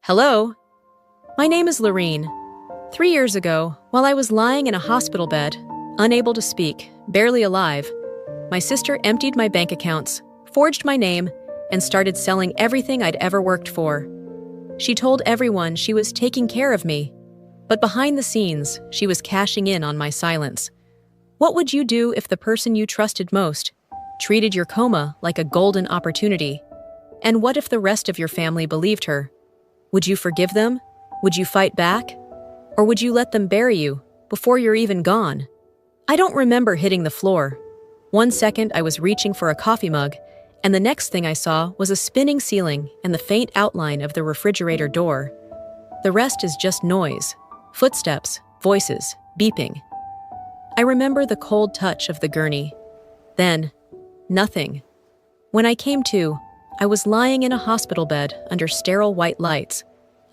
Hello? My name is Lorene. 3 years ago, while I was lying in a hospital bed, unable to speak, barely alive, my sister emptied my bank accounts, forged my name, and started selling everything I'd ever worked for. She told everyone she was taking care of me, but behind the scenes, she was cashing in on my silence. What would you do if the person you trusted most treated your coma like a golden opportunity? And what if the rest of your family believed her? Would you forgive them? Would you fight back? Or would you let them bury you before you're even gone? I don't remember hitting the floor. 1 second I was reaching for a coffee mug, and the next thing I saw was a spinning ceiling and the faint outline of the refrigerator door. The rest is just noise, footsteps, voices, beeping. I remember the cold touch of the gurney. Then, nothing. When I came to, I was lying in a hospital bed under sterile white lights,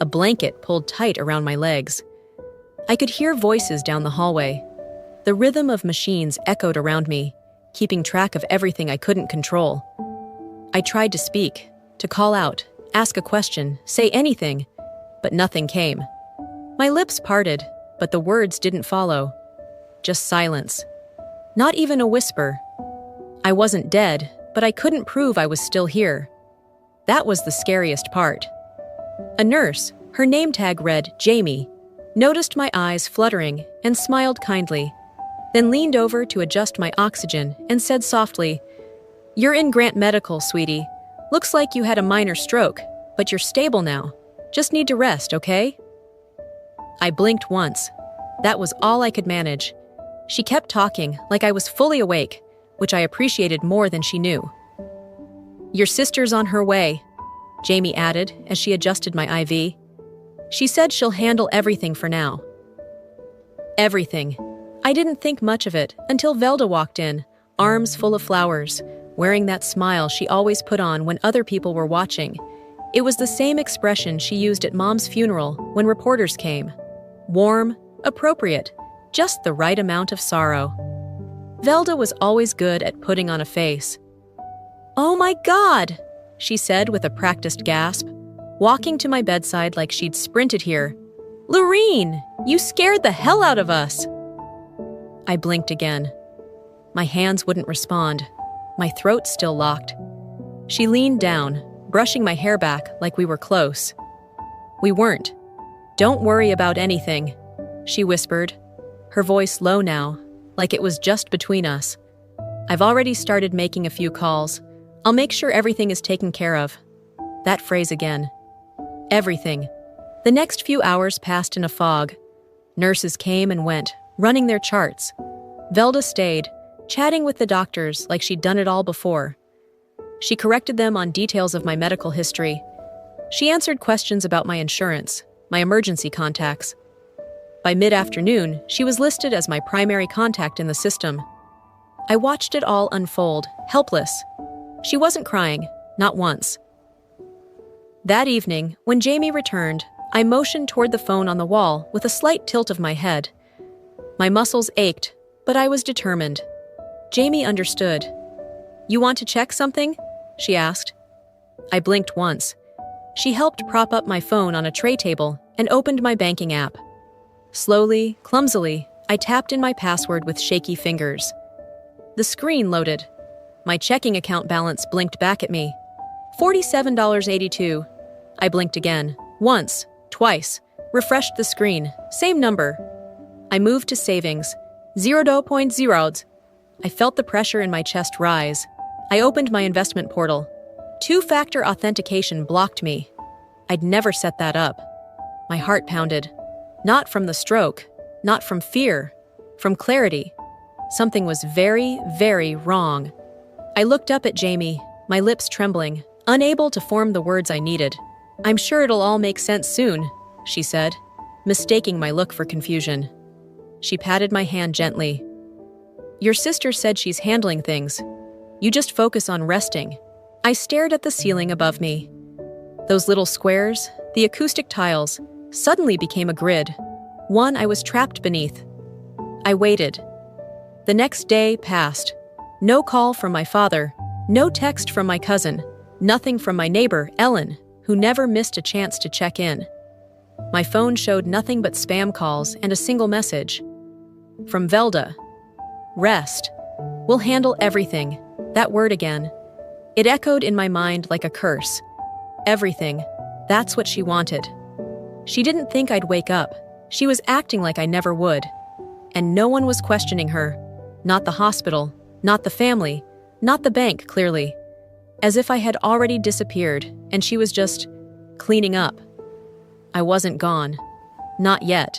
a blanket pulled tight around my legs. I could hear voices down the hallway. The rhythm of machines echoed around me, keeping track of everything I couldn't control. I tried to speak, to call out, ask a question, say anything, but nothing came. My lips parted, but the words didn't follow. Just silence. Not even a whisper. I wasn't dead, but I couldn't prove I was still here. That was the scariest part. A nurse, her name tag read Jamie, noticed my eyes fluttering and smiled kindly, then leaned over to adjust my oxygen and said softly, "You're in Grant Medical, sweetie. Looks like you had a minor stroke, but you're stable now. Just need to rest, okay?" I blinked once. That was all I could manage. She kept talking like I was fully awake, which I appreciated more than she knew. "Your sister's on her way," Jamie added as she adjusted my IV. "She said she'll handle everything for now." Everything. I didn't think much of it until Velda walked in, arms full of flowers, wearing that smile she always put on when other people were watching. It was the same expression she used at Mom's funeral when reporters came. Warm, appropriate, just the right amount of sorrow. Velda was always good at putting on a face. "Oh my God!" she said with a practiced gasp, walking to my bedside like she'd sprinted here. "Lorene, you scared the hell out of us!" I blinked again. My hands wouldn't respond. My throat still locked. She leaned down, brushing my hair back like we were close. "We weren't. Don't worry about anything," she whispered, her voice low now, like it was just between us. "I've already started making a few calls. I'll make sure everything is taken care of." That phrase again. Everything. The next few hours passed in a fog. Nurses came and went, running their charts. Velda stayed, chatting with the doctors like she'd done it all before. She corrected them on details of my medical history. She answered questions about my insurance, my emergency contacts. By mid-afternoon, she was listed as my primary contact in the system. I watched it all unfold, helpless. She wasn't crying, not once. That evening, when Jamie returned, I motioned toward the phone on the wall with a slight tilt of my head. My muscles ached, but I was determined. Jamie understood. "You want to check something?" she asked. I blinked once. She helped prop up my phone on a tray table and opened my banking app. Slowly, clumsily, I tapped in my password with shaky fingers. The screen loaded. My checking account balance blinked back at me. $47.82. I blinked again. Once, twice. Refreshed the screen. Same number. I moved to savings. 0.0. I felt the pressure in my chest rise. I opened my investment portal. Two-factor authentication blocked me. I'd never set that up. My heart pounded. Not from the stroke. Not from fear. From clarity. Something was very, very wrong. I looked up at Jamie, my lips trembling, unable to form the words I needed. "I'm sure it'll all make sense soon," she said, mistaking my look for confusion. She patted my hand gently. "Your sister said she's handling things. You just focus on resting." I stared at the ceiling above me. Those little squares, the acoustic tiles, suddenly became a grid, one I was trapped beneath. I waited. The next day passed. No call from my father, no text from my cousin, nothing from my neighbor, Ellen, who never missed a chance to check in. My phone showed nothing but spam calls and a single message. From Velda. Rest. We'll handle everything. That word again. It echoed in my mind like a curse. Everything. That's what she wanted. She didn't think I'd wake up. She was acting like I never would. And no one was questioning her. Not the hospital, not the family, not the bank, clearly. As if I had already disappeared, and she was just cleaning up. I wasn't gone. Not yet.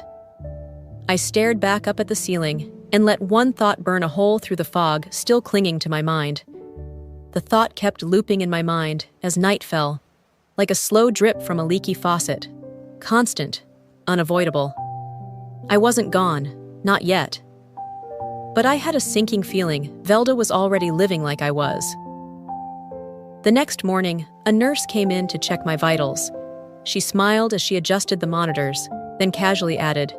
I stared back up at the ceiling and let one thought burn a hole through the fog still clinging to my mind. The thought kept looping in my mind as night fell, like a slow drip from a leaky faucet. Constant, unavoidable. I wasn't gone, not yet. But I had a sinking feeling Velda was already living like I was. The next morning, a nurse came in to check my vitals. She smiled as she adjusted the monitors, then casually added,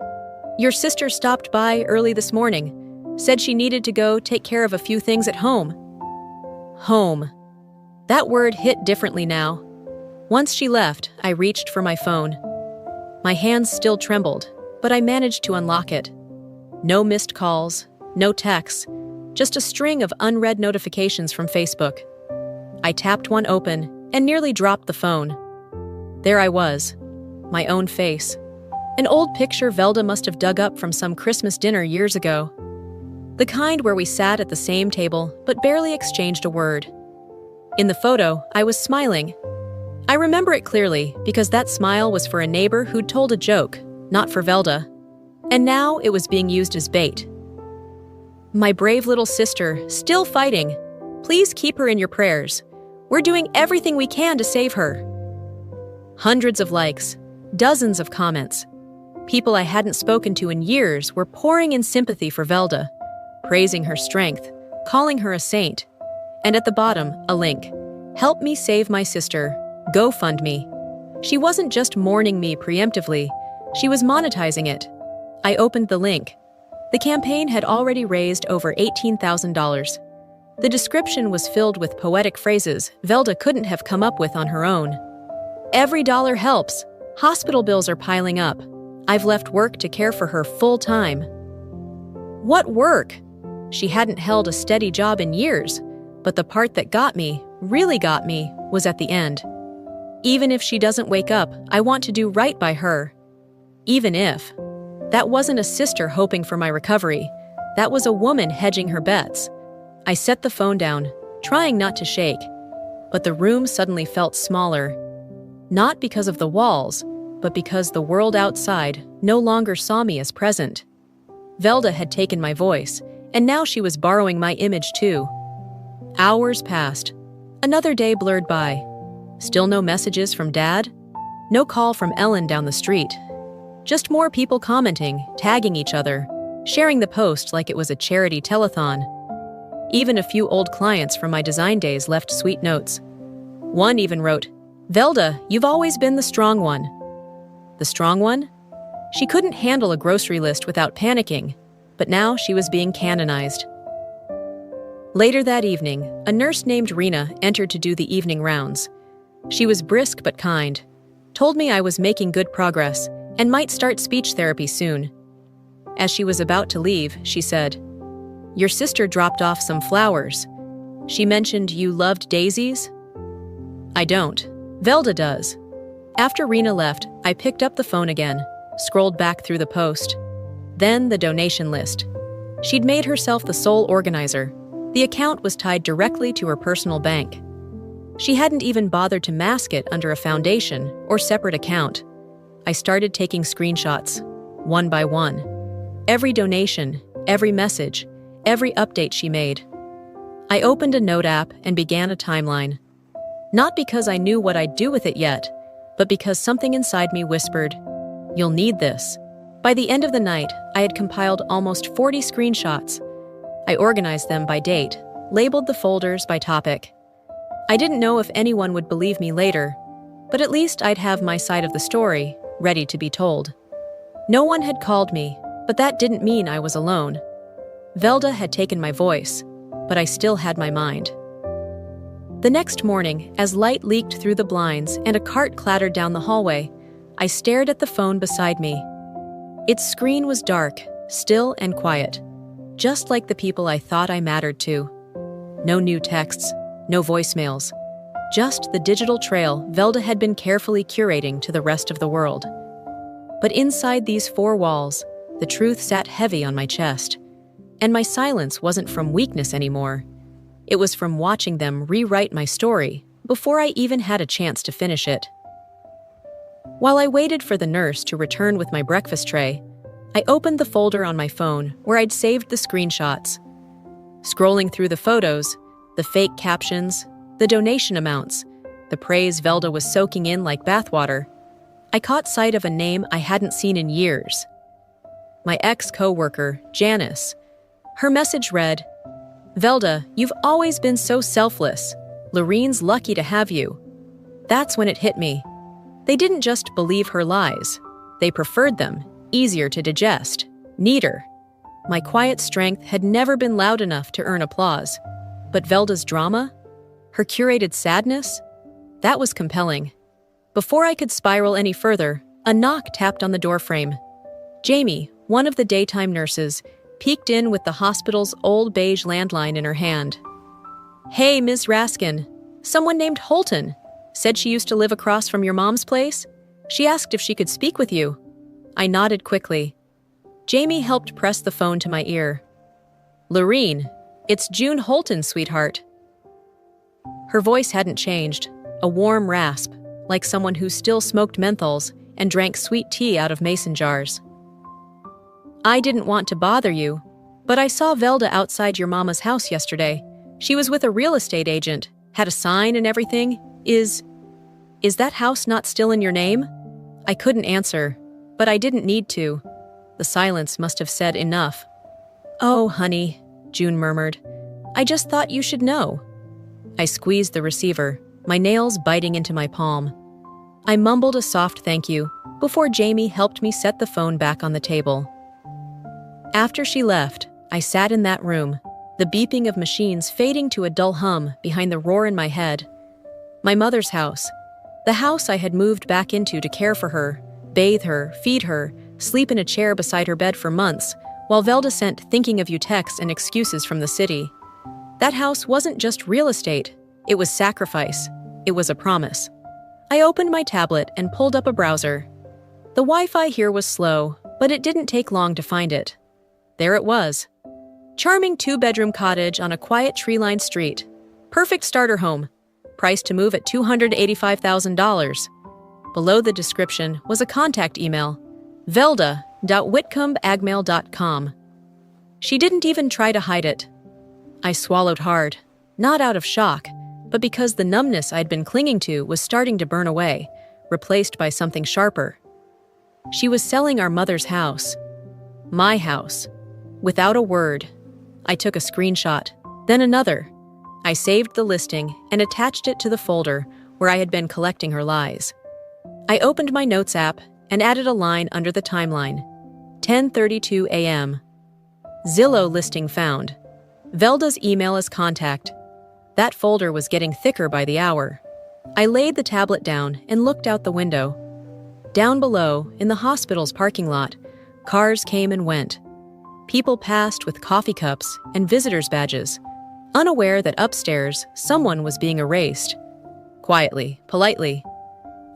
"Your sister stopped by early this morning. Said she needed to go take care of a few things at home." Home. That word hit differently now. Once she left, I reached for my phone. My hands still trembled, but I managed to unlock it. No missed calls, no texts, just a string of unread notifications from Facebook. I tapped one open and nearly dropped the phone. There I was, my own face. An old picture Velda must have dug up from some Christmas dinner years ago. The kind where we sat at the same table but barely exchanged a word. In the photo, I was smiling. I remember it clearly because that smile was for a neighbor who'd told a joke, not for Velda. And now it was being used as bait. My brave little sister, still fighting. Please keep her in your prayers. We're doing everything we can to save her. Hundreds of likes, dozens of comments. People I hadn't spoken to in years were pouring in sympathy for Velda, praising her strength, calling her a saint. And at the bottom, a link. Help me save my sister. GoFundMe. She wasn't just mourning me preemptively, she was monetizing it. I opened the link. The campaign had already raised over $18,000. The description was filled with poetic phrases Velda couldn't have come up with on her own. Every dollar helps. Hospital bills are piling up. I've left work to care for her full time. What work? She hadn't held a steady job in years, but the part that got me, really got me, was at the end. Even if she doesn't wake up, I want to do right by her. Even if. That wasn't a sister hoping for my recovery. That was a woman hedging her bets. I set the phone down, trying not to shake, but the room suddenly felt smaller. Not because of the walls, but because the world outside no longer saw me as present. Velda had taken my voice, and now she was borrowing my image too. Hours passed. Another day blurred by. Still no messages from Dad? No call from Ellen down the street. Just more people commenting, tagging each other, sharing the post like it was a charity telethon. Even a few old clients from my design days left sweet notes. One even wrote, "Velda, you've always been the strong one." The strong one? She couldn't handle a grocery list without panicking, but now she was being canonized. Later that evening, a nurse named Rena entered to do the evening rounds. She was brisk but kind, told me I was making good progress and might start speech therapy soon. As she was about to leave, she said, "Your sister dropped off some flowers. She mentioned you loved daisies?" I don't. Velda does. After Rena left, I picked up the phone again, scrolled back through the post. Then the donation list. She'd made herself the sole organizer. The account was tied directly to her personal bank. She hadn't even bothered to mask it under a foundation or separate account. I started taking screenshots, one by one. Every donation, every message, every update she made. I opened a note app and began a timeline. Not because I knew what I'd do with it yet, but because something inside me whispered, "You'll need this." By the end of the night, I had compiled almost 40 screenshots. I organized them by date, labeled the folders by topic. I didn't know if anyone would believe me later, but at least I'd have my side of the story, ready to be told. No one had called me, but that didn't mean I was alone. Velda had taken my voice, but I still had my mind. The next morning, as light leaked through the blinds and a cart clattered down the hallway, I stared at the phone beside me. Its screen was dark, still and quiet, just like the people I thought I mattered to. No new texts, no voicemails, just the digital trail Velda had been carefully curating to the rest of the world. But inside these four walls, the truth sat heavy on my chest, and my silence wasn't from weakness anymore. It was from watching them rewrite my story before I even had a chance to finish it. While I waited for the nurse to return with my breakfast tray, I opened the folder on my phone where I'd saved the screenshots. Scrolling through the photos, the fake captions, the donation amounts, the praise Velda was soaking in like bathwater, I caught sight of a name I hadn't seen in years. My ex-coworker, Janice. Her message read, "Velda, you've always been so selfless. Lorene's lucky to have you." That's when it hit me. They didn't just believe her lies. They preferred them, easier to digest, neater. My quiet strength had never been loud enough to earn applause. But Velda's drama? Her curated sadness? That was compelling. Before I could spiral any further, a knock tapped on the doorframe. Jamie, one of the daytime nurses, peeked in with the hospital's old beige landline in her hand. "Hey, Ms. Raskin. Someone named Holton. Said she used to live across from your mom's place. She asked if she could speak with you." I nodded quickly. Jamie helped press the phone to my ear. "Lorene, it's June Holton, sweetheart." Her voice hadn't changed, a warm rasp, like someone who still smoked menthols and drank sweet tea out of mason jars. "I didn't want to bother you, but I saw Velda outside your mama's house yesterday. She was with a real estate agent, had a sign and everything. Is that house not still in your name?" I couldn't answer, but I didn't need to. The silence must have said enough. "Oh, honey," June murmured. "I just thought you should know." I squeezed the receiver, my nails biting into my palm. I mumbled a soft thank you before Jamie helped me set the phone back on the table. After she left, I sat in that room, the beeping of machines fading to a dull hum behind the roar in my head. My mother's house, the house I had moved back into to care for her, bathe her, feed her, sleep in a chair beside her bed for months, while Velda sent thinking of you texts and excuses from the city. That house wasn't just real estate, it was sacrifice, it was a promise. I opened my tablet and pulled up a browser. The Wi-Fi here was slow, but it didn't take long to find it. There it was. Charming two-bedroom cottage on a quiet tree-lined street. Perfect starter home. Price to move at $285,000. Below the description was a contact email, velda.whitcomb@gmail.com. She didn't even try to hide it. I swallowed hard, not out of shock, but because the numbness I'd been clinging to was starting to burn away, replaced by something sharper. She was selling our mother's house. My house. Without a word. I took a screenshot, then another. I saved the listing and attached it to the folder where I had been collecting her lies. I opened my notes app and added a line under the timeline. 10:32 a.m. Zillow listing found. Velda's email as contact. That folder was getting thicker by the hour. I laid the tablet down and looked out the window. Down below, in the hospital's parking lot, cars came and went. People passed with coffee cups and visitors' badges, unaware that upstairs someone was being erased. Quietly, politely.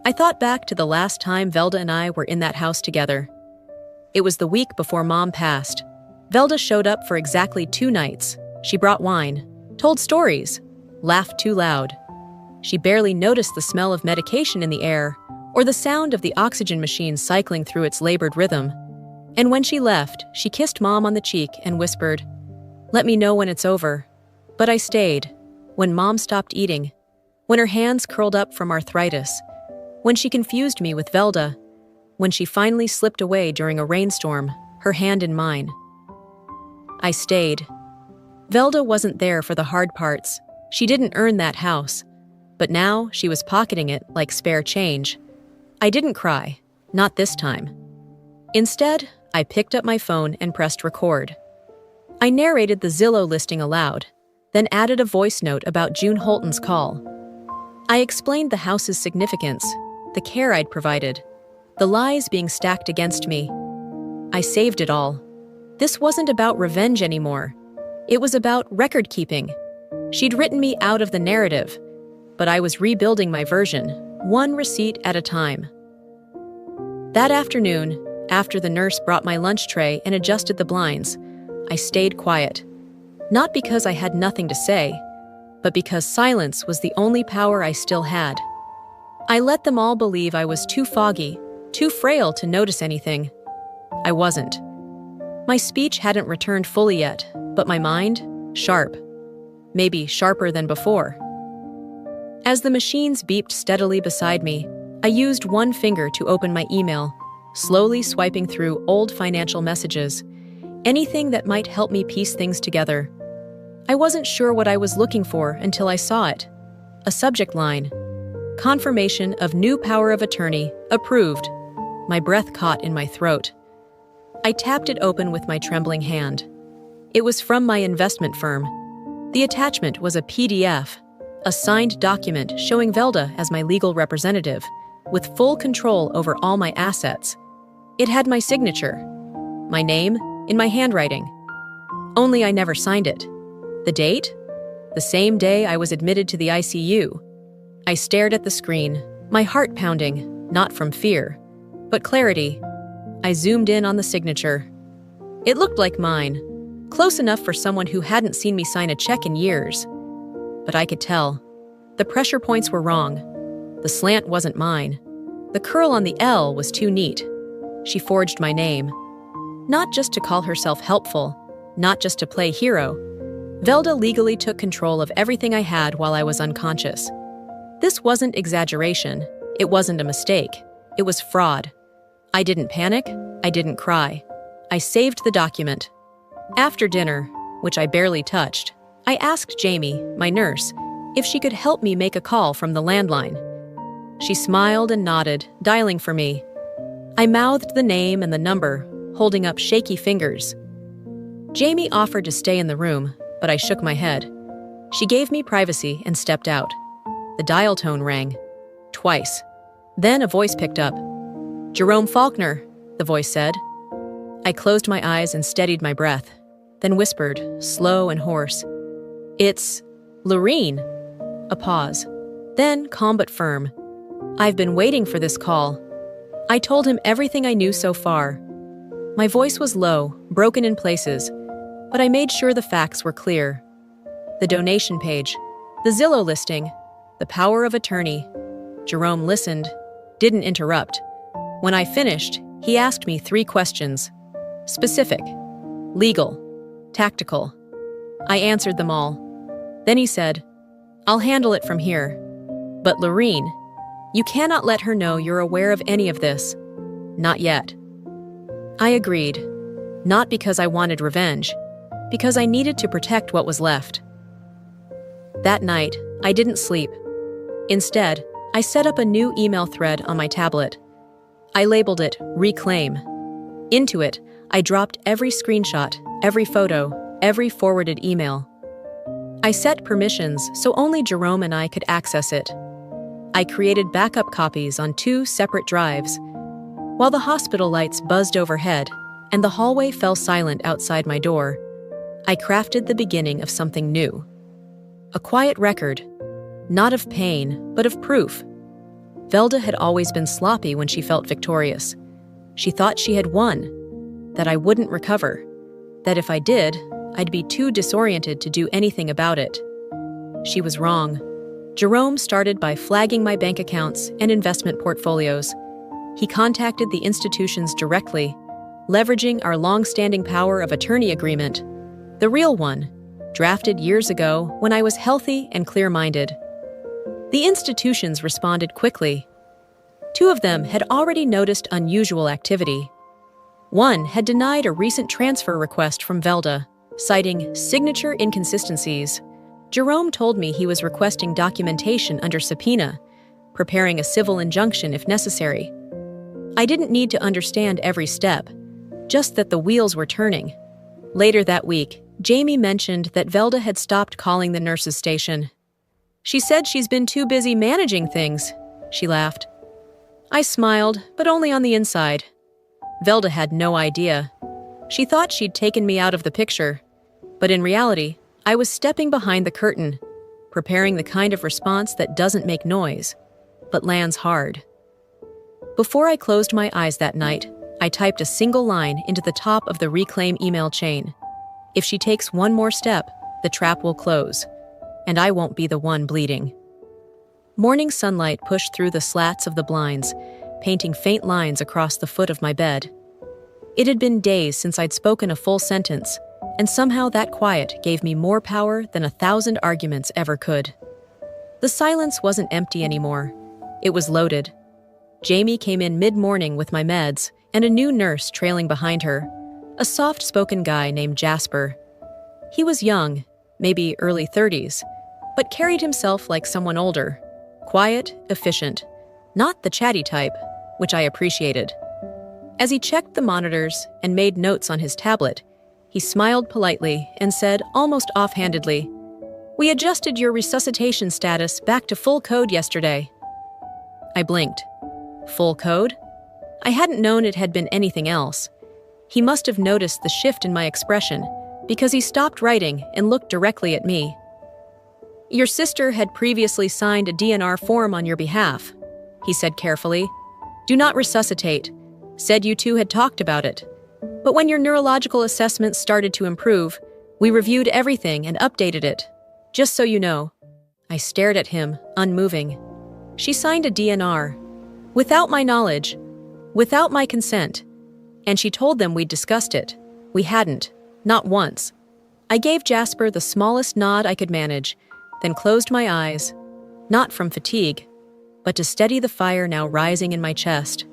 I thought back to the last time Velda and I were in that house together. It was the week before Mom passed. Velda showed up for exactly 2 nights. She brought wine, told stories, laughed too loud. She barely noticed the smell of medication in the air or the sound of the oxygen machine cycling through its labored rhythm. And when she left, she kissed Mom on the cheek and whispered, "Let me know when it's over." But I stayed. When Mom stopped eating, when her hands curled up from arthritis, when she confused me with Velda, when she finally slipped away during a rainstorm, her hand in mine. I stayed. Velda wasn't there for the hard parts. She didn't earn that house. But now she was pocketing it like spare change. I didn't cry. Not this time. Instead, I picked up my phone and pressed record. I narrated the Zillow listing aloud, then added a voice note about June Holton's call. I explained the house's significance, the care I'd provided, the lies being stacked against me. I saved it all. This wasn't about revenge anymore. It was about record-keeping. She'd written me out of the narrative, but I was rebuilding my version, one receipt at a time. That afternoon, after the nurse brought my lunch tray and adjusted the blinds, I stayed quiet. Not because I had nothing to say, but because silence was the only power I still had. I let them all believe I was too foggy, too frail to notice anything. I wasn't. My speech hadn't returned fully yet, but my mind, sharp. Maybe sharper than before. As the machines beeped steadily beside me, I used one finger to open my email, slowly swiping through old financial messages, anything that might help me piece things together. I wasn't sure what I was looking for until I saw it. A subject line. Confirmation of new power of attorney, approved. My breath caught in my throat. I tapped it open with my trembling hand. It was from my investment firm. The attachment was a PDF, a signed document showing Velda as my legal representative, with full control over all my assets. It had my signature, my name, in my handwriting. Only I never signed it. The date? The same day I was admitted to the ICU. I stared at the screen, my heart pounding, not from fear, but clarity. I zoomed in on the signature. It looked like mine, close enough for someone who hadn't seen me sign a check in years. But I could tell. The pressure points were wrong. The slant wasn't mine. The curl on the L was too neat. She forged my name. Not just to call herself helpful, not just to play hero. Velda legally took control of everything I had while I was unconscious. This wasn't exaggeration. It wasn't a mistake. It was fraud. I didn't panic. I didn't cry. I saved the document. After dinner, which I barely touched, I asked Jamie, my nurse, if she could help me make a call from the landline. She smiled and nodded, dialing for me. I mouthed the name and the number, holding up shaky fingers. Jamie offered to stay in the room, but I shook my head. She gave me privacy and stepped out. The dial tone rang. Twice. Then a voice picked up. "Jerome Faulkner," the voice said. I closed my eyes and steadied my breath, then whispered, slow and hoarse. "It's Lorene." A pause. Then, calm but firm. "I've been waiting for this call." I told him everything I knew so far. My voice was low, broken in places, but I made sure the facts were clear. The donation page, the Zillow listing, the power of attorney. Jerome listened, didn't interrupt. When I finished, he asked me 3 questions. Specific, legal, tactical. I answered them all. Then he said, "I'll handle it from here. But Lorene, you cannot let her know you're aware of any of this. Not yet." I agreed, not because I wanted revenge, because I needed to protect what was left. That night, I didn't sleep. Instead, I set up a new email thread on my tablet. I labeled it Reclaim. Into it, I dropped every screenshot, every photo, every forwarded email. I set permissions so only Jerome and I could access it. I created backup copies on 2 separate drives. While the hospital lights buzzed overhead and the hallway fell silent outside my door, I crafted the beginning of something new. A quiet record, not of pain, but of proof. Velda had always been sloppy when she felt victorious. She thought she had won, that I wouldn't recover, that if I did, I'd be too disoriented to do anything about it. She was wrong. Jerome started by flagging my bank accounts and investment portfolios. He contacted the institutions directly, leveraging our long-standing power of attorney agreement, the real one, drafted years ago when I was healthy and clear-minded. The institutions responded quickly. 2 of them had already noticed unusual activity. One had denied a recent transfer request from Velda, citing signature inconsistencies. Jerome told me he was requesting documentation under subpoena, preparing a civil injunction if necessary. I didn't need to understand every step, just that the wheels were turning. Later that week, Jamie mentioned that Velda had stopped calling the nurse's station. She said she's been too busy managing things, she laughed. I smiled, but only on the inside. Velda had no idea. She thought she'd taken me out of the picture, but in reality, I was stepping behind the curtain, preparing the kind of response that doesn't make noise, but lands hard. Before I closed my eyes that night, I typed a single line into the top of the Reclaim email chain. If she takes one more step, the trap will close, and I won't be the one bleeding. Morning sunlight pushed through the slats of the blinds, painting faint lines across the foot of my bed. It had been days since I'd spoken a full sentence, and somehow that quiet gave me more power than 1,000 arguments ever could. The silence wasn't empty anymore. It was loaded. Jamie came in mid-morning with my meds and a new nurse trailing behind her, a soft-spoken guy named Jasper. He was young, maybe early 30s, but carried himself like someone older, quiet, efficient, not the chatty type, which I appreciated. As he checked the monitors and made notes on his tablet, he smiled politely and said almost offhandedly, "We adjusted your resuscitation status back to full code yesterday." I blinked. Full code? I hadn't known it had been anything else. He must have noticed the shift in my expression, because he stopped writing and looked directly at me. "Your sister had previously signed a DNR form on your behalf," he said carefully. "Do not resuscitate. Said you two had talked about it. But when your neurological assessments started to improve, we reviewed everything and updated it. Just so you know." I stared at him, unmoving. She signed a DNR. Without my knowledge. Without my consent. And she told them we'd discussed it. We hadn't. Not once. I gave Jasper the smallest nod I could manage, then closed my eyes. Not from fatigue, but to steady the fire now rising in my chest.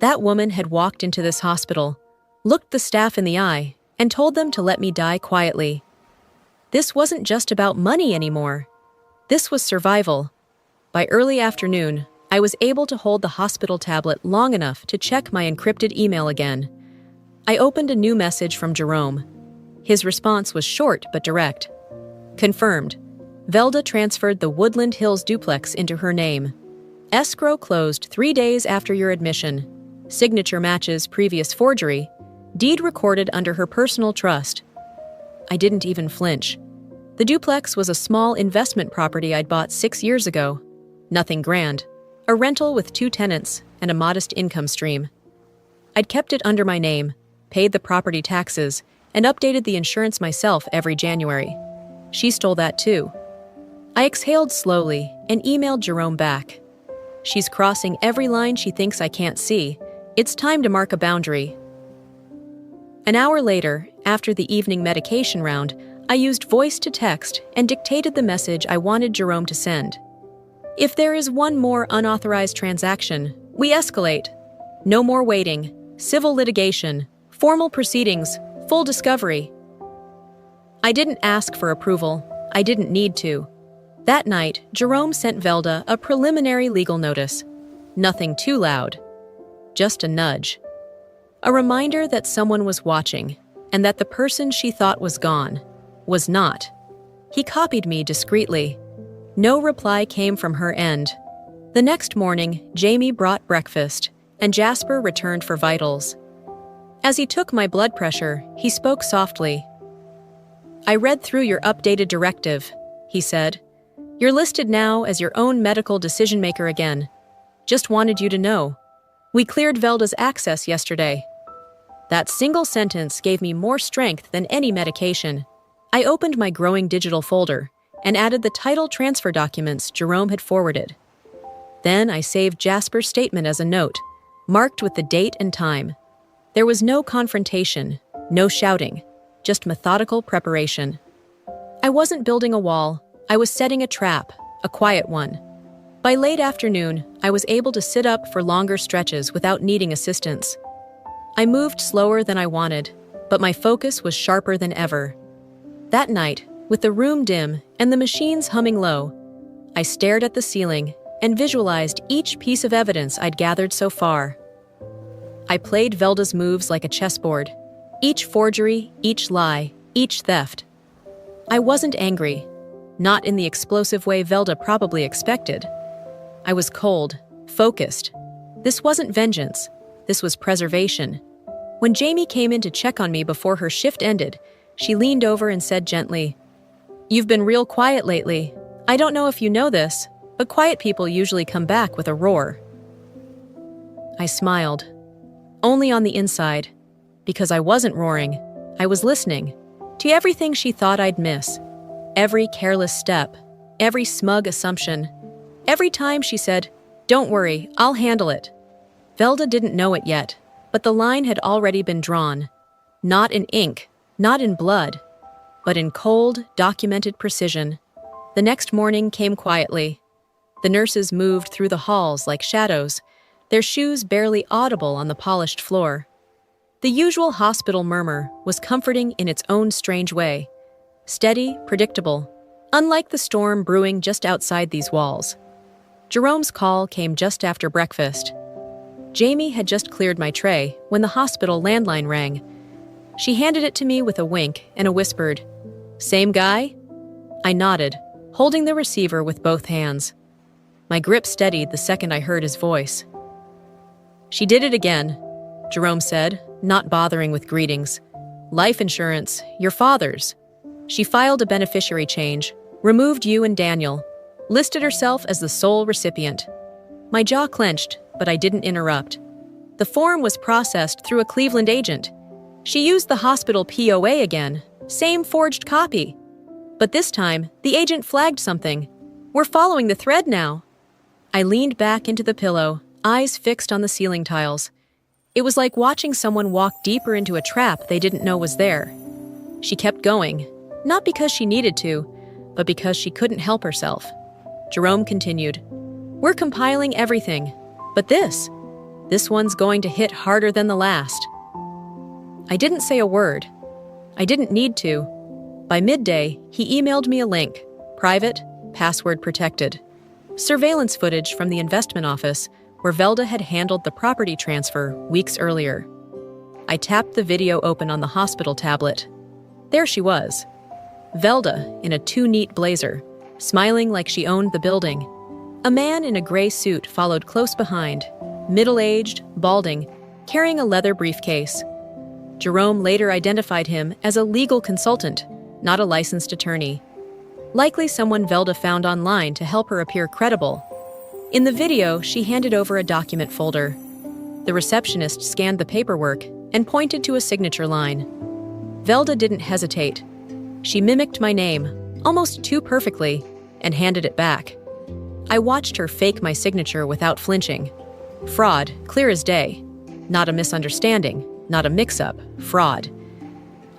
That woman had walked into this hospital, looked the staff in the eye, and told them to let me die quietly. This wasn't just about money anymore. This was survival. By early afternoon, I was able to hold the hospital tablet long enough to check my encrypted email again. I opened a new message from Jerome. His response was short but direct. Confirmed. Velda transferred the Woodland Hills duplex into her name. Escrow closed 3 days after your admission. Signature matches previous forgery. Deed recorded under her personal trust. I didn't even flinch. The duplex was a small investment property I'd bought 6 years ago. Nothing grand. A rental with 2 tenants and a modest income stream. I'd kept it under my name, paid the property taxes, and updated the insurance myself every January. She stole that too. I exhaled slowly and emailed Jerome back. She's crossing every line she thinks I can't see. It's time to mark a boundary. An hour later, after the evening medication round, I used voice to text and dictated the message I wanted Jerome to send. If there is one more unauthorized transaction, we escalate. No more waiting. Civil litigation. Formal proceedings. Full discovery. I didn't ask for approval. I didn't need to. That night, Jerome sent Velda a preliminary legal notice. Nothing too loud. Just a nudge. A reminder that someone was watching, and that the person she thought was gone was not. He copied me discreetly. No reply came from her end. The next morning, Jamie brought breakfast, and Jasper returned for vitals. As he took my blood pressure, he spoke softly. "I read through your updated directive," he said. "You're listed now as your own medical decision-maker again. Just wanted you to know. We cleared Velda's access yesterday." That single sentence gave me more strength than any medication. I opened my growing digital folder and added the title transfer documents Jerome had forwarded. Then I saved Jasper's statement as a note, marked with the date and time. There was no confrontation, no shouting, just methodical preparation. I wasn't building a wall, I was setting a trap, a quiet one. By late afternoon, I was able to sit up for longer stretches without needing assistance. I moved slower than I wanted, but my focus was sharper than ever. That night, with the room dim and the machines humming low, I stared at the ceiling and visualized each piece of evidence I'd gathered so far. I played Velda's moves like a chessboard. Each forgery, each lie, each theft. I wasn't angry, not in the explosive way Velda probably expected. I was cold, focused. This wasn't vengeance, this was preservation. When Jamie came in to check on me before her shift ended, she leaned over and said gently, "You've been real quiet lately. I don't know if you know this, but quiet people usually come back with a roar." I smiled. Only on the inside. Because I wasn't roaring. I was listening. To everything she thought I'd miss. Every careless step. Every smug assumption. Every time she said, "Don't worry, I'll handle it." Velda didn't know it yet, but the line had already been drawn. Not in ink, not in blood, but in cold, documented precision. The next morning came quietly. The nurses moved through the halls like shadows, their shoes barely audible on the polished floor. The usual hospital murmur was comforting in its own strange way. Steady, predictable, unlike the storm brewing just outside these walls. Jerome's call came just after breakfast. Jamie had just cleared my tray when the hospital landline rang. She handed it to me with a wink and a whispered, "Same guy?" I nodded, holding the receiver with both hands. My grip steadied the second I heard his voice. "She did it again," Jerome said, not bothering with greetings. "Life insurance, your father's. She filed a beneficiary change, removed you and Daniel, listed herself as the sole recipient." My jaw clenched, but I didn't interrupt. The form was processed through a Cleveland agent. She used the hospital POA again, same forged copy. But this time, the agent flagged something. "We're following the thread now." I leaned back into the pillow, eyes fixed on the ceiling tiles. It was like watching someone walk deeper into a trap they didn't know was there. She kept going, not because she needed to, but because she couldn't help herself. Jerome continued, "We're compiling everything, but this one's going to hit harder than the last." I didn't say a word. I didn't need to. By midday, he emailed me a link, private, password protected. Surveillance footage from the investment office where Velda had handled the property transfer weeks earlier. I tapped the video open on the hospital tablet. There she was. Velda in a too-neat blazer, smiling like she owned the building. A man in a gray suit followed close behind, middle-aged, balding, carrying a leather briefcase. Jerome later identified him as a legal consultant, not a licensed attorney. Likely someone Velda found online to help her appear credible. In the video, she handed over a document folder. The receptionist scanned the paperwork and pointed to a signature line. Velda didn't hesitate. She mimicked my name, almost too perfectly, and handed it back. I watched her fake my signature without flinching. Fraud, clear as day. Not a misunderstanding, not a mix-up, fraud.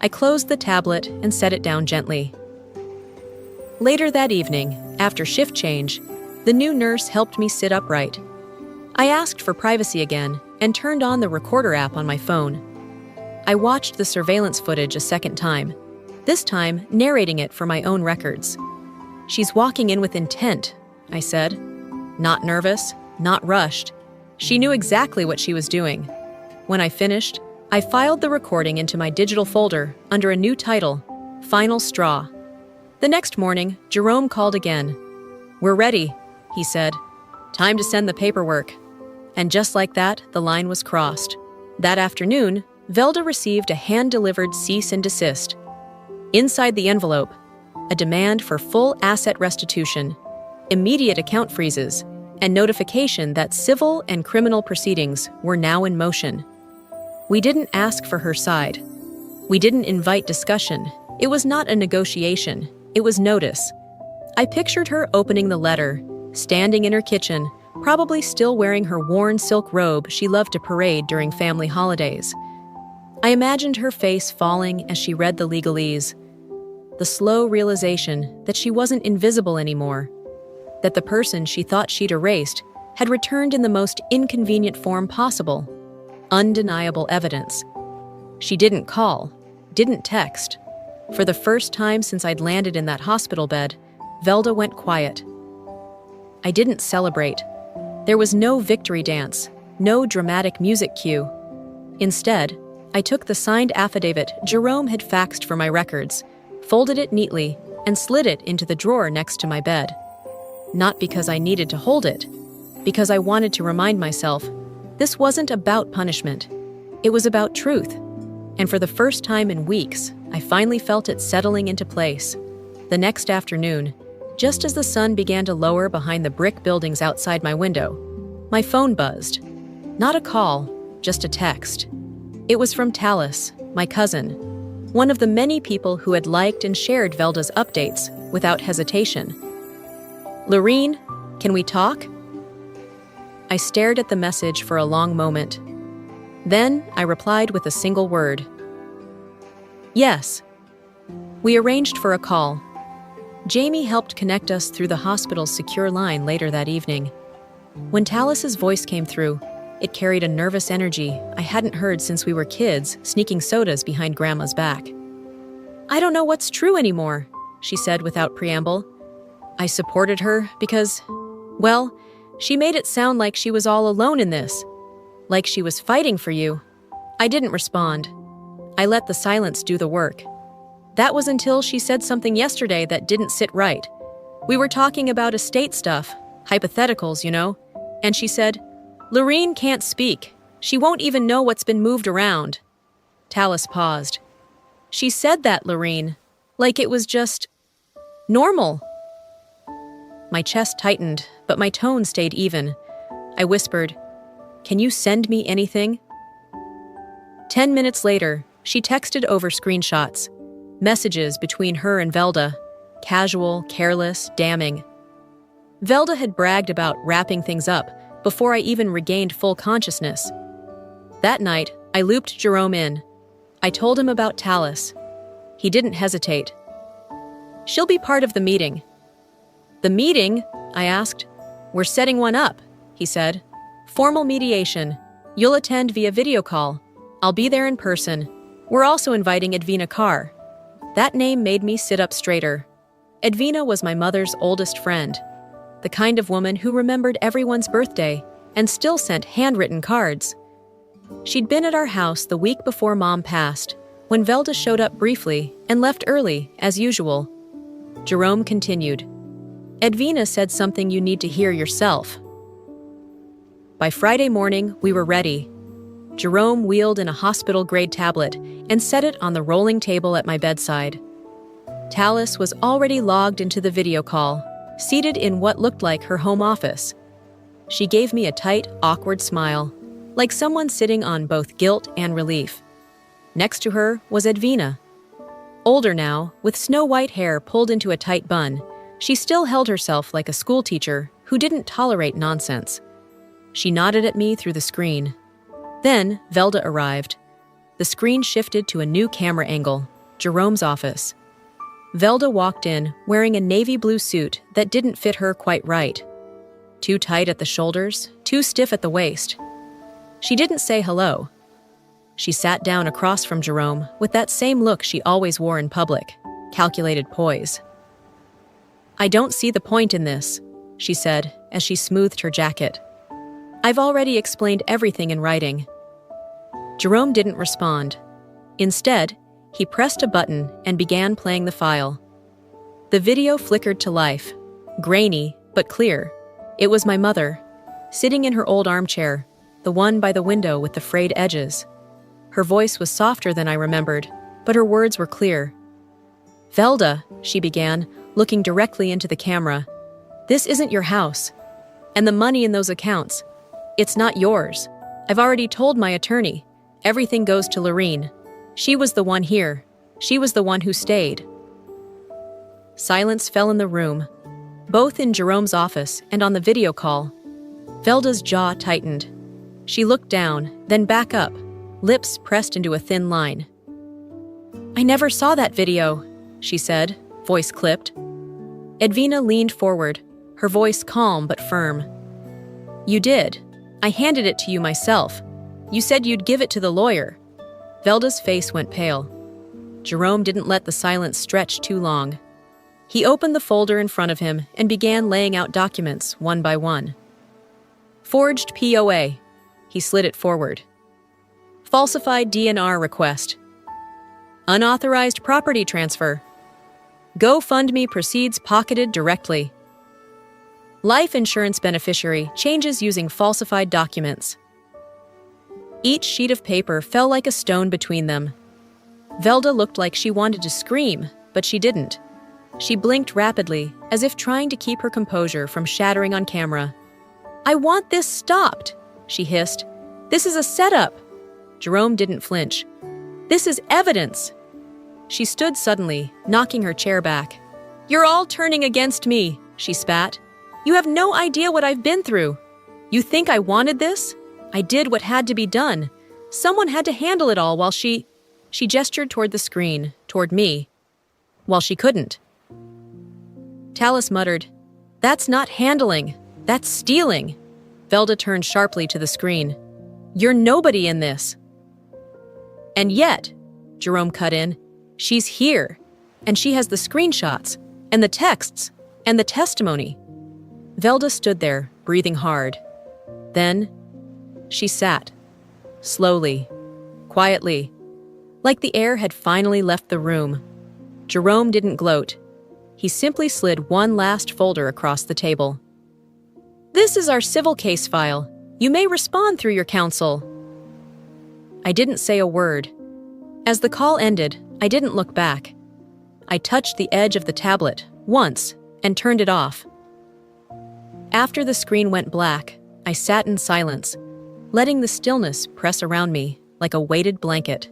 I closed the tablet and set it down gently. Later that evening, after shift change, the new nurse helped me sit upright. I asked for privacy again and turned on the recorder app on my phone. I watched the surveillance footage a second time, this time narrating it for my own records. "She's walking in with intent," I said. Not nervous, not rushed. She knew exactly what she was doing. When I finished, I filed the recording into my digital folder under a new title, Final Straw. The next morning, Jerome called again. "We're ready," he said. "Time to send the paperwork." And just like that, the line was crossed. That afternoon, Velda received a hand-delivered cease and desist. Inside the envelope, a demand for full asset restitution, immediate account freezes, and notification that civil and criminal proceedings were now in motion. We didn't ask for her side. We didn't invite discussion. It was not a negotiation. It was notice. I pictured her opening the letter, standing in her kitchen, probably still wearing her worn silk robe she loved to parade during family holidays. I imagined her face falling as she read the legalese. The slow realization that she wasn't invisible anymore, that the person she thought she'd erased had returned in the most inconvenient form possible. Undeniable evidence. She didn't call, didn't text. For the first time since I'd landed in that hospital bed, Velda went quiet. I didn't celebrate. There was no victory dance, no dramatic music cue. Instead, I took the signed affidavit Jerome had faxed for my records, folded it neatly, and slid it into the drawer next to my bed. Not because I needed to hold it, because I wanted to remind myself this wasn't about punishment. It was about truth. And for the first time in weeks, I finally felt it settling into place. The next afternoon, just as the sun began to lower behind the brick buildings outside my window, my phone buzzed. Not a call, just a text. It was from Tallis, my cousin, one of the many people who had liked and shared Velda's updates without hesitation. "Lorene, can we talk?" I stared at the message for a long moment. Then I replied with a single word. "Yes." We arranged for a call. Jamie helped connect us through the hospital's secure line later that evening. When Tallis's voice came through, it carried a nervous energy I hadn't heard since we were kids sneaking sodas behind Grandma's back. "I don't know what's true anymore," she said without preamble. I supported her because, well, she made it sound like she was all alone in this, like she was fighting for you. I didn't respond. I let the silence do the work. That was until she said something yesterday that didn't sit right. We were talking about estate stuff, hypotheticals, and she said, "Lorene can't speak. She won't even know what's been moved around." Tallis paused. "She said that, Lorene, like it was just normal." My chest tightened, but my tone stayed even. I whispered, "Can you send me anything?" 10 minutes later, she texted over screenshots. Messages between her and Velda. Casual, careless, damning. Velda had bragged about wrapping things up before I even regained full consciousness. That night, I looped Jerome in. I told him about Tallis. He didn't hesitate. "She'll be part of the meeting." "The meeting?" I asked. "We're setting one up," he said. "Formal mediation. You'll attend via video call. I'll be there in person. We're also inviting Edwina Carr." That name made me sit up straighter. Edwina was my mother's oldest friend, the kind of woman who remembered everyone's birthday and still sent handwritten cards. She'd been at our house the week before Mom passed, when Velda showed up briefly and left early, as usual. Jerome continued. "Edwina said something you need to hear yourself." By Friday morning, we were ready. Jerome wheeled in a hospital-grade tablet and set it on the rolling table at my bedside. Tallis was already logged into the video call, seated in what looked like her home office. She gave me a tight, awkward smile, like someone sitting on both guilt and relief. Next to her was Edwina. Older now, with snow-white hair pulled into a tight bun, she still held herself like a schoolteacher who didn't tolerate nonsense. She nodded at me through the screen. Then Velda arrived. The screen shifted to a new camera angle, Jerome's office. Velda walked in wearing a navy blue suit that didn't fit her quite right. Too tight at the shoulders, too stiff at the waist. She didn't say hello. She sat down across from Jerome with that same look she always wore in public, calculated poise. "I don't see the point in this," she said as she smoothed her jacket. "I've already explained everything in writing." Jerome didn't respond. Instead, he pressed a button and began playing the file. The video flickered to life, grainy but clear. It was my mother, sitting in her old armchair, the one by the window with the frayed edges. Her voice was softer than I remembered, but her words were clear. "Velda," she began, looking directly into the camera, "this isn't your house. And the money in those accounts, it's not yours. I've already told my attorney. Everything goes to Lorene. She was the one here. She was the one who stayed." Silence fell in the room, both in Jerome's office and on the video call. Velda's jaw tightened. She looked down, then back up, lips pressed into a thin line. "I never saw that video," she said, voice clipped. Edwina leaned forward, her voice calm but firm. "You did. I handed it to you myself. You said you'd give it to the lawyer." Velda's face went pale. Jerome didn't let the silence stretch too long. He opened the folder in front of him and began laying out documents one by one. "Forged POA." He slid it forward. Falsified DNR request. Unauthorized property transfer. GoFundMe proceeds pocketed directly. Life insurance beneficiary changes using falsified documents. Each sheet of paper fell like a stone between them. Velda looked like she wanted to scream, but she didn't. She blinked rapidly, as if trying to keep her composure from shattering on camera. "I want this stopped," she hissed. "This is a setup." Jerome didn't flinch. "This is evidence." She stood suddenly, knocking her chair back. "You're all turning against me," she spat. "You have no idea what I've been through. You think I wanted this? I did what had to be done. Someone had to handle it all while she gestured toward the screen, toward me. While she couldn't. Tallis muttered, "That's not handling. That's stealing." Velda turned sharply to the screen. "You're nobody in this." "And yet," Jerome cut in, "she's here. And she has the screenshots, and the texts, and the testimony." Velda stood there, breathing hard. Then, she sat. Slowly. Quietly. Like the air had finally left the room. Jerome didn't gloat. He simply slid one last folder across the table. "This is our civil case file. You may respond through your counsel." I didn't say a word. As the call ended, I didn't look back. I touched the edge of the tablet, once, and turned it off. After the screen went black, I sat in silence, letting the stillness press around me like a weighted blanket.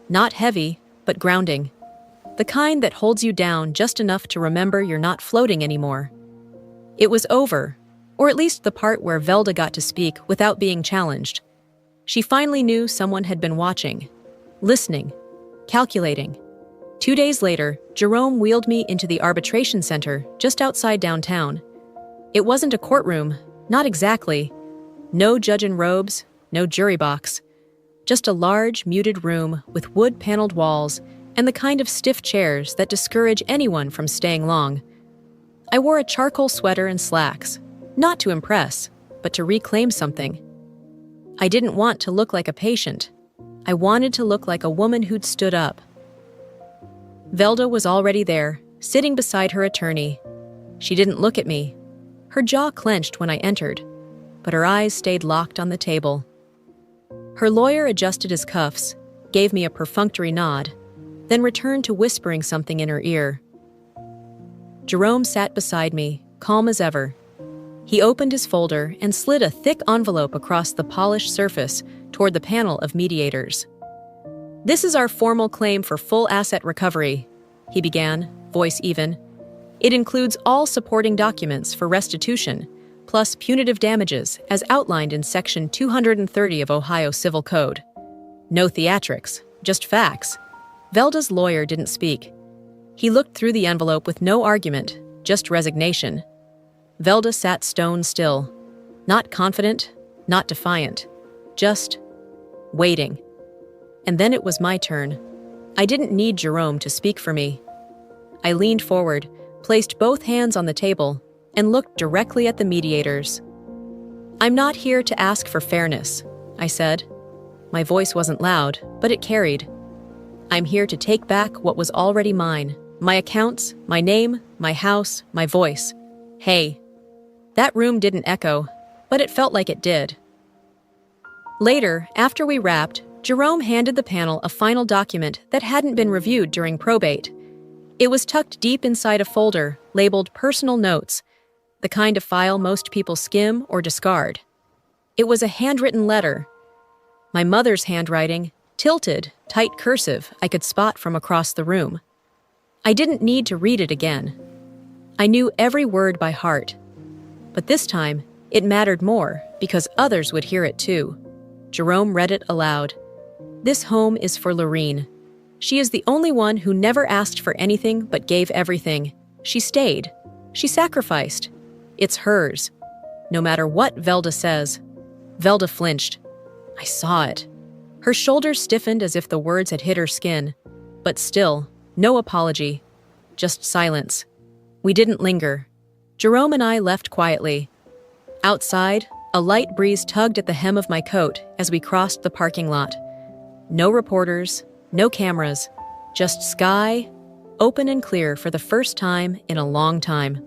Not heavy, but grounding. The kind that holds you down just enough to remember you're not floating anymore. It was over, or at least the part where Velda got to speak without being challenged. She finally knew someone had been watching, listening, calculating. 2 days later, Jerome wheeled me into the arbitration center just outside downtown. It wasn't a courtroom, not exactly. No judge in robes, no jury box. Just a large, muted room with wood-paneled walls and the kind of stiff chairs that discourage anyone from staying long. I wore a charcoal sweater and slacks, not to impress, but to reclaim something. I didn't want to look like a patient. I wanted to look like a woman who'd stood up. Velda was already there, sitting beside her attorney. She didn't look at me. Her jaw clenched when I entered, but her eyes stayed locked on the table. Her lawyer adjusted his cuffs, gave me a perfunctory nod, then returned to whispering something in her ear. Jerome sat beside me, calm as ever. He opened his folder and slid a thick envelope across the polished surface toward the panel of mediators. "This is our formal claim for full asset recovery," he began, voice even. "It includes all supporting documents for restitution, plus punitive damages as outlined in Section 230 of Ohio Civil Code. No theatrics, just facts." Velda's lawyer didn't speak. He looked through the envelope with no argument, just resignation. Velda sat stone still, not confident, not defiant, just waiting. And then it was my turn. I didn't need Jerome to speak for me. I leaned forward, placed both hands on the table, and looked directly at the mediators. "I'm not here to ask for fairness," I said. My voice wasn't loud, but it carried. "I'm here to take back what was already mine. My accounts, my name, my house, my voice. Hey." That room didn't echo, but it felt like it did. Later, after we wrapped, Jerome handed the panel a final document that hadn't been reviewed during probate. It was tucked deep inside a folder labeled Personal Notes, the kind of file most people skim or discard. It was a handwritten letter. My mother's handwriting, tilted, tight cursive I could spot from across the room. I didn't need to read it again. I knew every word by heart. But this time, it mattered more because others would hear it too. Jerome read it aloud. "This home is for Lorene. She is the only one who never asked for anything but gave everything. She stayed. She sacrificed. It's hers. No matter what Velda says." Velda flinched. I saw it. Her shoulders stiffened as if the words had hit her skin. But still, no apology. Just silence. We didn't linger. Jerome and I left quietly. Outside, a light breeze tugged at the hem of my coat as we crossed the parking lot. No reporters, no cameras, just sky, open and clear for the first time in a long time.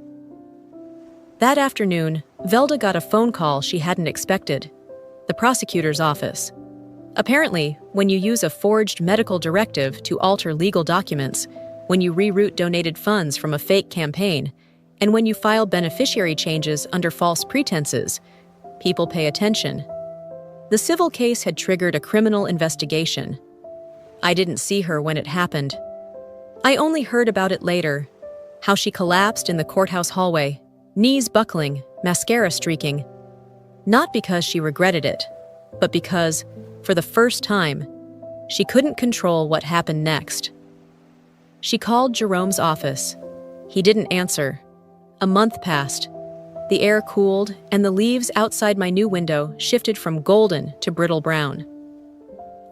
That afternoon, Velda got a phone call she hadn't expected. The prosecutor's office. Apparently, when you use a forged medical directive to alter legal documents, when you reroute donated funds from a fake campaign, and when you file beneficiary changes under false pretenses, people pay attention. The civil case had triggered a criminal investigation. I didn't see her when it happened. I only heard about it later, how she collapsed in the courthouse hallway, knees buckling, mascara streaking. Not because she regretted it, but because, for the first time, she couldn't control what happened next. She called Jerome's office. He didn't answer. A month passed. The air cooled, and the leaves outside my new window shifted from golden to brittle brown.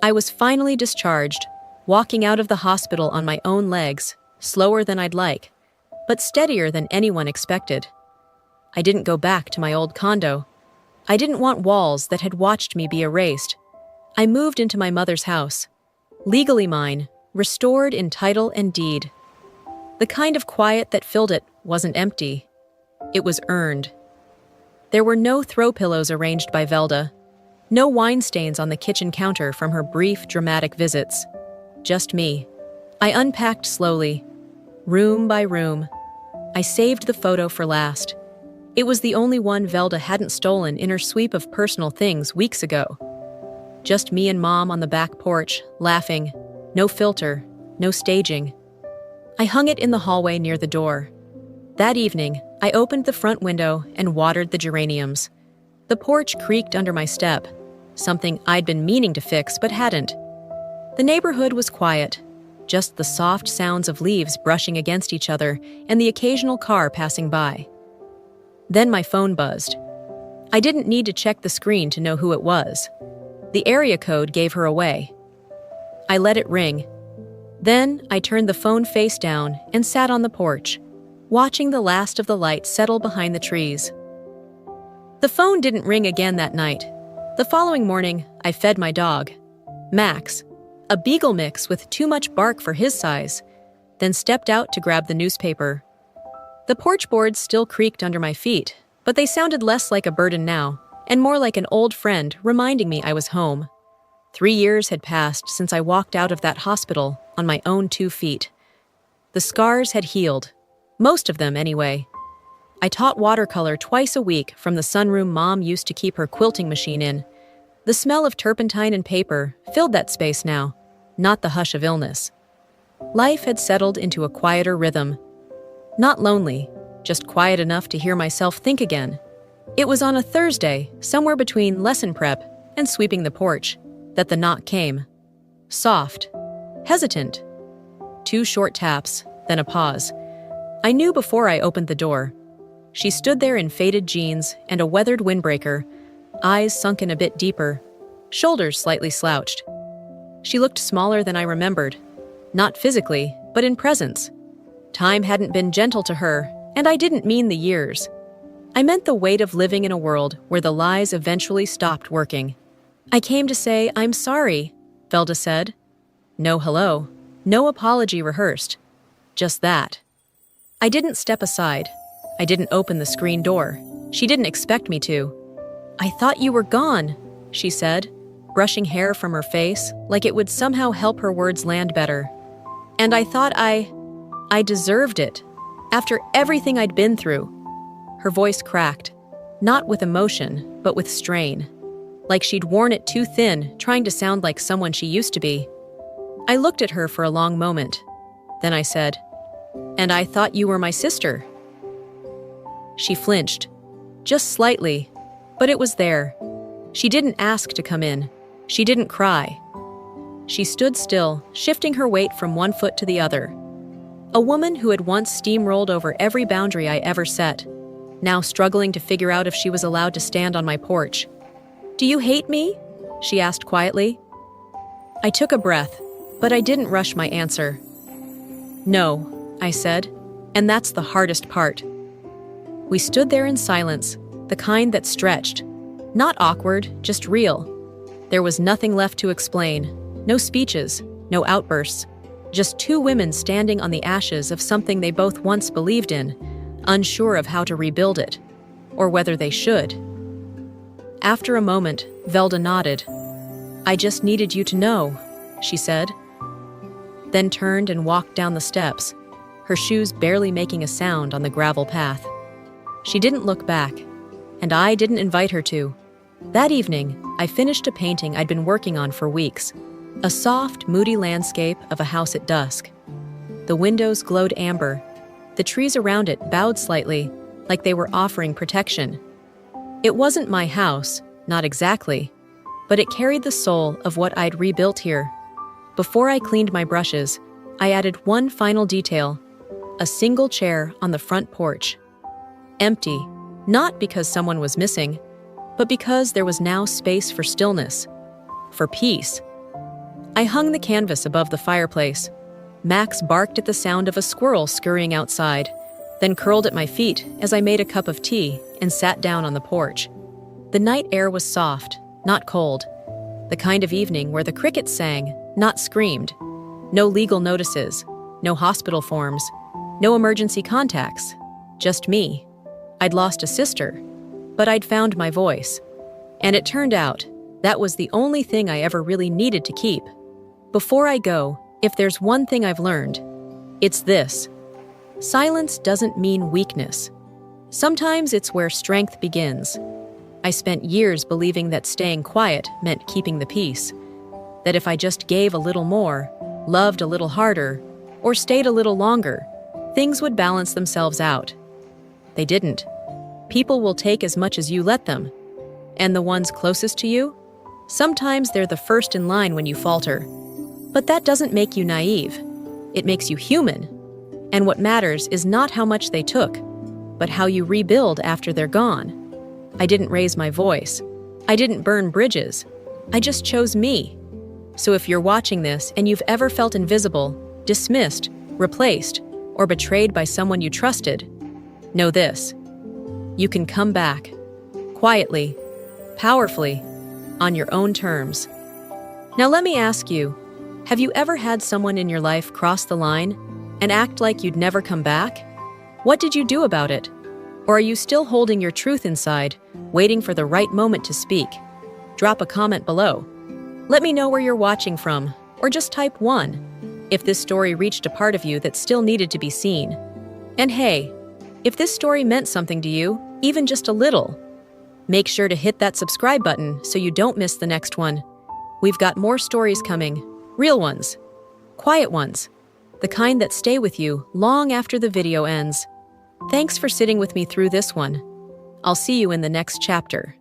I was finally discharged, walking out of the hospital on my own legs, slower than I'd like, but steadier than anyone expected. I didn't go back to my old condo. I didn't want walls that had watched me be erased. I moved into my mother's house, legally mine, restored in title and deed. The kind of quiet that filled it wasn't empty. It was earned. There were no throw pillows arranged by Velda, no wine stains on the kitchen counter from her brief, dramatic visits. Just me. I unpacked slowly, room by room. I saved the photo for last. It was the only one Velda hadn't stolen in her sweep of personal things weeks ago. Just me and Mom on the back porch, laughing. No filter, no staging. I hung it in the hallway near the door. That evening, I opened the front window and watered the geraniums. The porch creaked under my step, something I'd been meaning to fix but hadn't. The neighborhood was quiet, just the soft sounds of leaves brushing against each other and the occasional car passing by. Then my phone buzzed. I didn't need to check the screen to know who it was. The area code gave her away. I let it ring. Then I turned the phone face down and sat on the porch, watching the last of the light settle behind the trees. The phone didn't ring again that night. The following morning, I fed my dog, Max, a beagle mix with too much bark for his size, then stepped out to grab the newspaper. The porch boards still creaked under my feet, but they sounded less like a burden now, and more like an old friend reminding me I was home. 3 years had passed since I walked out of that hospital on my own 2 feet. The scars had healed. Most of them, anyway. I taught watercolor twice a week from the sunroom Mom used to keep her quilting machine in. The smell of turpentine and paper filled that space now, not the hush of illness. Life had settled into a quieter rhythm. Not lonely, just quiet enough to hear myself think again. It was on a Thursday, somewhere between lesson prep and sweeping the porch, that the knock came. Soft, hesitant. 2 short taps, then a pause. I knew before I opened the door. She stood there in faded jeans and a weathered windbreaker, eyes sunken a bit deeper, shoulders slightly slouched. She looked smaller than I remembered, not physically, but in presence. Time hadn't been gentle to her, and I didn't mean the years. I meant the weight of living in a world where the lies eventually stopped working. I came to say, "I'm sorry," Velda said. No hello, no apology rehearsed. Just that. I didn't step aside. I didn't open the screen door. She didn't expect me to. "I thought you were gone," she said, brushing hair from her face like it would somehow help her words land better. And I thought I deserved it, after everything I'd been through. Her voice cracked, not with emotion, but with strain, like she'd worn it too thin, trying to sound like someone she used to be. I looked at her for a long moment. Then I said, "And I thought you were my sister." She flinched, just slightly, but it was there. She didn't ask to come in. She didn't cry. She stood still, shifting her weight from one foot to the other. A woman who had once steamrolled over every boundary I ever set, now struggling to figure out if she was allowed to stand on my porch. "Do you hate me?" she asked quietly. I took a breath, but I didn't rush my answer. "No," I said, and that's the hardest part. We stood there in silence, the kind that stretched. Not awkward, just real. There was nothing left to explain, no speeches, no outbursts. Just two women standing on the ashes of something they both once believed in, unsure of how to rebuild it, or whether they should. After a moment, Velda nodded. "I just needed you to know," she said. Then turned and walked down the steps, her shoes barely making a sound on the gravel path. She didn't look back, and I didn't invite her to. That evening, I finished a painting I'd been working on for weeks, a soft, moody landscape of a house at dusk. The windows glowed amber. The trees around it bowed slightly, like they were offering protection. It wasn't my house, not exactly, but it carried the soul of what I'd rebuilt here. Before I cleaned my brushes, I added one final detail: a single chair on the front porch. Empty, not because someone was missing, but because there was now space for stillness, for peace. I hung the canvas above the fireplace. Max barked at the sound of a squirrel scurrying outside, then curled at my feet as I made a cup of tea and sat down on the porch. The night air was soft, not cold. The kind of evening where the crickets sang, not screamed. No legal notices, no hospital forms, no emergency contacts. Just me. I'd lost a sister, but I'd found my voice. And it turned out that was the only thing I ever really needed to keep. Before I go, if there's one thing I've learned, it's this: silence doesn't mean weakness. Sometimes it's where strength begins. I spent years believing that staying quiet meant keeping the peace, that if I just gave a little more, loved a little harder, or stayed a little longer, things would balance themselves out. They didn't. People will take as much as you let them. And the ones closest to you? Sometimes they're the first in line when you falter. But that doesn't make you naive. It makes you human. And what matters is not how much they took, but how you rebuild after they're gone. I didn't raise my voice. I didn't burn bridges. I just chose me. So if you're watching this and you've ever felt invisible, dismissed, replaced, or betrayed by someone you trusted, know this: you can come back, quietly, powerfully, on your own terms. Now let me ask you, have you ever had someone in your life cross the line and act like you'd never come back? What did you do about it? Or are you still holding your truth inside, waiting for the right moment to speak? Drop a comment below. Let me know where you're watching from, or just type 1 if this story reached a part of you that still needed to be seen. And hey, if this story meant something to you, even just a little, make sure to hit that subscribe button so you don't miss the next one. We've got more stories coming, real ones, quiet ones, the kind that stay with you long after the video ends. Thanks for sitting with me through this one. I'll see you in the next chapter.